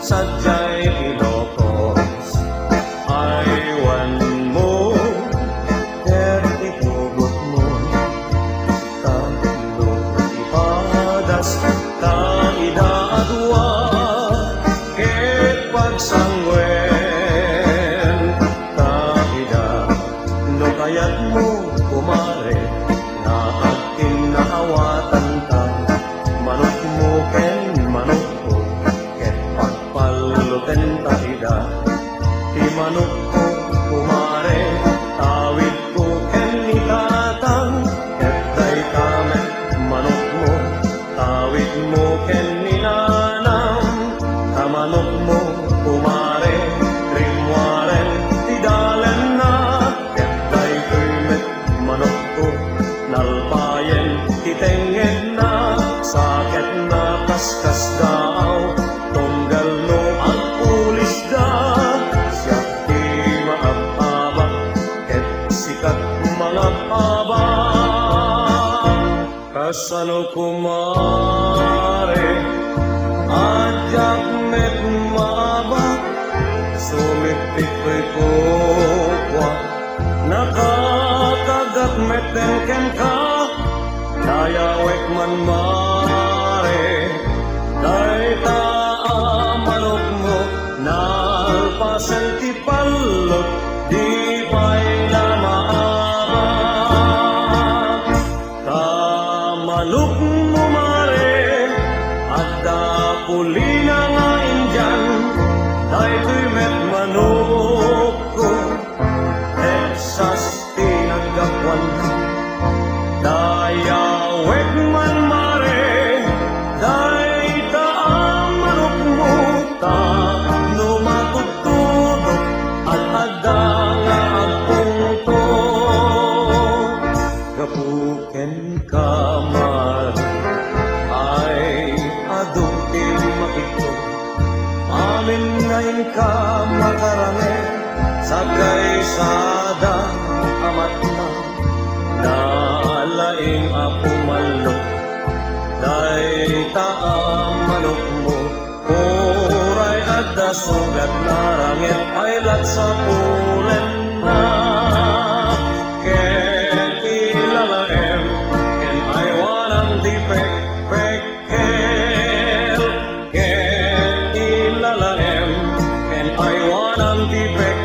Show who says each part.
Speaker 1: sadya'y Ilocos. Aywan mo, itugot mo, talo ipadas, kaidaadwa, ket pagsangwen, kaida, no kayat mo kumare, na akin naawatan ta, manok mo ken manok ko, ket pagpaluten taida, ti manok ko kumare, tawid ko ken nitatang, ket day kamet manok mo, tawid mo ken ninanam, kamanok mo kumare, rimwaren ti dalen na, ket day kamet manok ko, nalpayen ti tenged na, sakit na kaskas daw, tunggal no ang pulis da, siya ti maababak, ket sikat mga abang. Kasano kumare, adyak met maabak, sumipit ko'y kukwa, nakakagat meten ken ka, dayawek man mare, day manok mo, nalpasan ti palot, di pa'y na maabak. Manok mo mare, at pulina nga indyan, day to'y met manok ko, Texas tinagakwan na, dayawek man mare, day manok mo, ta no matutudok, at ada nga ang pungto, gapuken kamar, ay adukin makito, amin ngayon ka makarane, sa kaysada amat na, nalaing apumalok, day manok mo, oray at dasugat na rangit, ay lat sa pulen na, ken ilalaem, ken ay wanang di pek-pekel, ken ilalaem, ken ay wanang di pek